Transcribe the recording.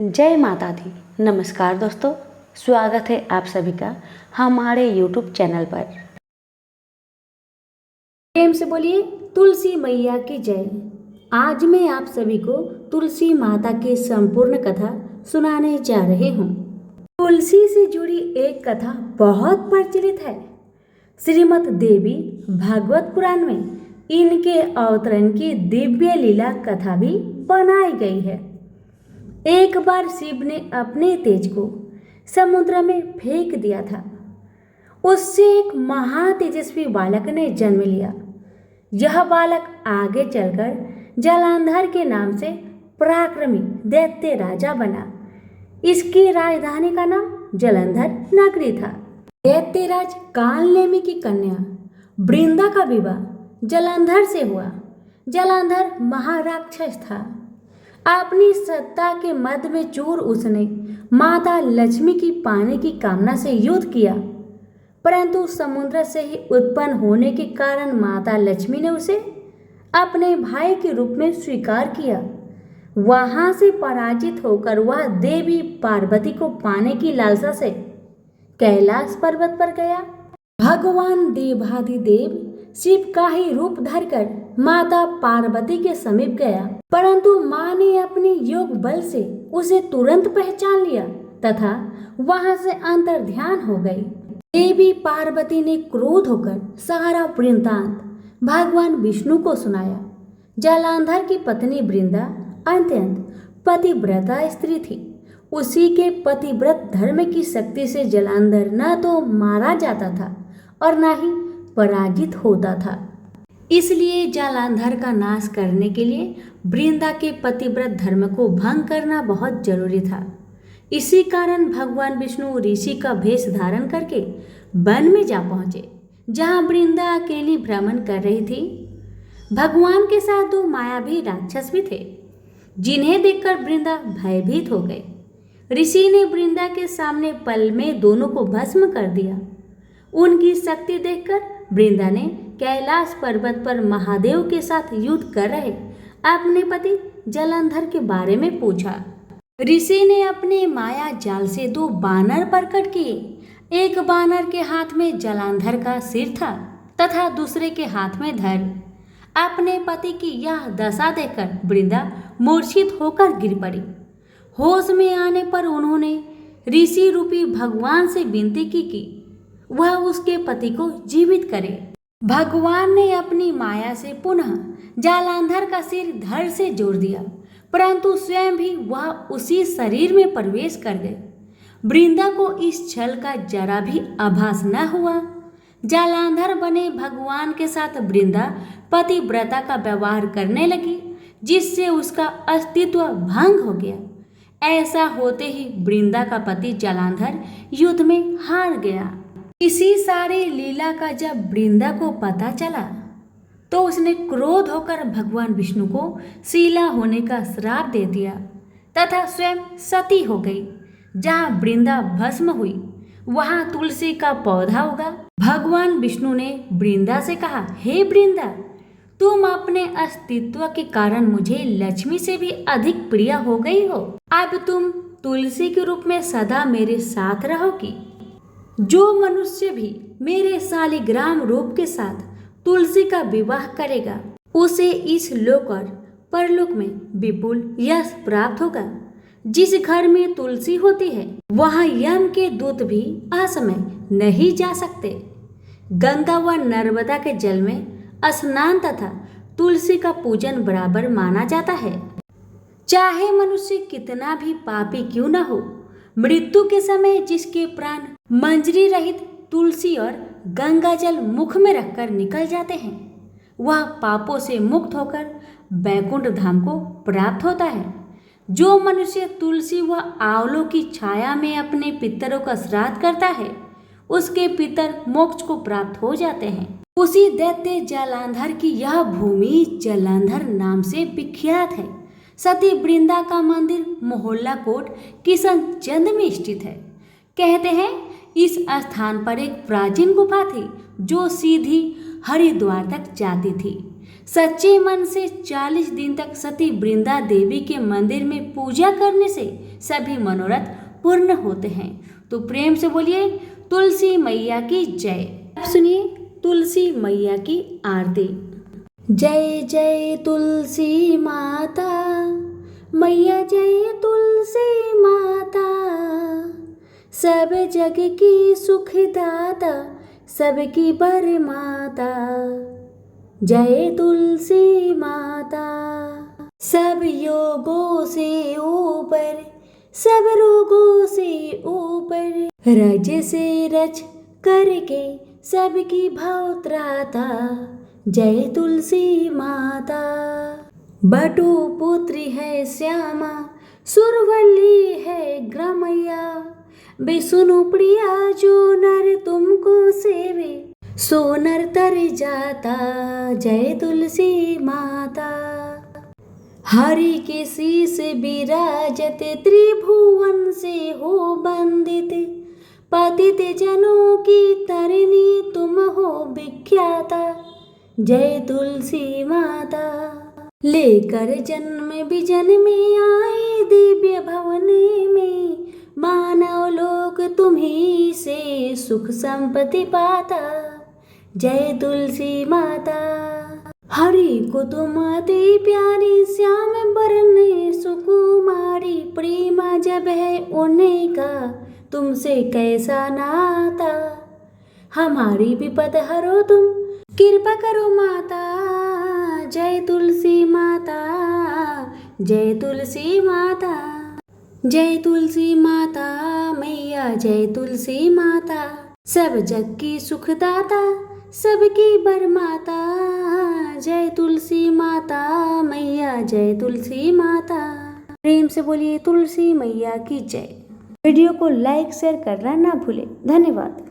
जय माता दी। नमस्कार दोस्तों, स्वागत है आप सभी का हमारे YouTube चैनल पर। प्रेम से बोलिए तुलसी मैया की जय। आज मैं आप सभी को तुलसी माता की संपूर्ण कथा सुनाने जा रही हूँ। तुलसी से जुड़ी एक कथा बहुत प्रचलित है। श्रीमद् देवी भागवत पुराण में इनके अवतरण की दिव्य लीला कथा भी बनाई गई है। एक बार शिव ने अपने तेज को समुद्र में फेंक दिया था। उससे एक महातेजस्वी बालक ने जन्म लिया। यह बालक आगे चलकर जालंधर के नाम से पराक्रमी दैत्य राजा बना। इसकी राजधानी का नाम जालंधर नगरी था। दैत्यराज कालनेमी की कन्या वृंदा का विवाह जालंधर से हुआ। जालंधर महाराक्षस था। अपनी सत्ता के मद में चूर उसने माता लक्ष्मी की पाने की कामना से युद्ध किया, परंतु समुद्र से ही उत्पन्न होने के कारण माता लक्ष्मी ने उसे अपने भाई के रूप में स्वीकार किया। वहां से पराजित होकर वह देवी पार्वती को पाने की लालसा से कैलाश पर्वत पर गया। भगवान देवाधिदेव शिव का ही रूप धरकर माता पार्वती के समीप गया, परंतु मां ने अपने योग बल से उसे तुरंत पहचान लिया तथा वहां से अंतर्ध्यान हो गई। देवी पार्वती ने क्रोध होकर सारा वृत्तांत भगवान विष्णु को सुनाया। जालंधर की पत्नी वृंदा अत्यंत पतिव्रता स्त्री थी। उसी के पतिव्रत धर्म की शक्ति से जालंधर न तो मारा जाता था और न ही पराजित होता था। इसलिए जालंधर का नाश करने के लिए वृंदा के पतिव्रत धर्म को भंग करना बहुत जरूरी था। इसी कारण भगवान विष्णु ऋषि का वेश धारण करके वन में जा पहुंचे, जहां वृंदा अकेली भ्रमण कर रही थी। भगवान के साथ दो मायावी राक्षस भी थे, जिन्हें देखकर वृंदा भयभीत हो गई। ऋषि ने वृंदा के सामने पल में दोनों को भस्म कर दिया। उनकी शक्ति देखकर वृंदा ने कैलाश पर्वत पर महादेव के साथ युद्ध कर रहे अपने पति जालंधर के बारे में पूछा। ऋषि ने अपने माया जाल से दो बानर प्रकट किए। एक बानर के हाथ में जालंधर का सिर था तथा दूसरे के हाथ में धड़। अपने पति की यह दशा देखकर वृंदा मूर्छित होकर गिर पड़ी। होश में आने पर उन्होंने ऋषि रूपी भगवान से विनती की कि वह उसके पति को जीवित करे। भगवान ने अपनी माया से पुनः जालंधर का सिर धड़ से जोड़ दिया, परंतु स्वयं भी वह उसी शरीर में प्रवेश कर गए। वृंदा को इस छल का जरा भी आभास न हुआ। जालंधर बने भगवान के साथ वृंदा पतिव्रता का व्यवहार करने लगी, जिससे उसका अस्तित्व भंग हो गया। ऐसा होते ही वृंदा का पति जालंधर युद्ध में हार गया। इसी सारी लीला का जब वृंदा को पता चला तो उसने क्रोध होकर भगवान विष्णु को शीला होने का श्राप दे दिया तथा स्वयं सती हो गई। जहाँ वृंदा भस्म हुई वहाँ तुलसी का पौधा उगा। भगवान विष्णु ने वृंदा से कहा, हे वृंदा, तुम अपने अस्तित्व के कारण मुझे लक्ष्मी से भी अधिक प्रिय हो गई हो। अब तुम तुलसी के रूप में सदा मेरे साथ रहोगी। जो मनुष्य भी मेरे शालिग्राम रूप के साथ तुलसी का विवाह करेगा उसे इस लोक और परलोक में विपुल यश प्राप्त होगा। जिस घर में तुलसी होती है वहां यम के दूत भी असमय नहीं जा सकते। गंगा व नर्मदा के जल में स्नान तथा तुलसी का पूजन बराबर माना जाता है। चाहे मनुष्य कितना भी पापी क्यों न हो, मृत्यु के समय जिसके प्राण मंजरी रहित तुलसी और गंगा जल मुख में रखकर निकल जाते हैं, वह पापों से मुक्त होकर बैकुंठ धाम को प्राप्त होता है। जो मनुष्य तुलसी व आंवलों की छाया में अपने पितरों का श्राद्ध करता है, उसके पितर मोक्ष को प्राप्त हो जाते हैं। उसी दैत्य जालंधर की यह भूमि जालंधर नाम से विख्यात है। सती वृंदा का मंदिर मोहल्ला कोट किशनचंद में स्थित है। कहते हैं इस स्थान पर एक प्राचीन गुफा थी जो सीधी हरिद्वार तक जाती थी। सच्चे मन से 40 दिन तक सती वृंदा देवी के मंदिर में पूजा करने से सभी मनोरथ पूर्ण होते हैं। तो प्रेम से बोलिए तुलसी मैया की जय। अब सुनिए तुलसी मैया की आरती। जय जय तुलसी माता मैया, जय तुलसी माता, सब जग की सुखदाता, सबकी बरमाता। जय तुलसी माता, सब योगों से ऊपर, सब रोगों से ऊपर, रज से रच करके सबकी भव त्राता। जय तुलसी माता, बटु पुत्री है श्यामा, सुरवल्ली है ग्रामैया, बेसुनु प्रिया जो नर तुमको सेवे, सो नर तर जाता। जय तुलसी माता, हरि के शीस विराजत, त्रिभुवन से हो बंदित, पतित जनों की तरनी तुम हो विख्याता। जय तुलसी माता, लेकर जन्म विजन में आए दिव्य भवन में, मानव लोक तुम्ही से सुख संपत्ति पाता। जय तुलसी माता, हरि को तुम अति प्यारी, श्याम बरन सुकुमारी, प्रेमा जब है उन्हीं का तुमसे कैसा नाता। हमारी विपद हरो तुम, कृपा करो माता। जय तुलसी माता, जय तुलसी माता, जय तुलसी माता मैया, जय तुलसी माता, सब जग की सुखदाता, सबकी बरमाता। जय तुलसी माता मैया, जय तुलसी माता। प्रेम से बोलिए तुलसी मैया की जय। वीडियो को लाइक शेयर करना ना भूलें। धन्यवाद।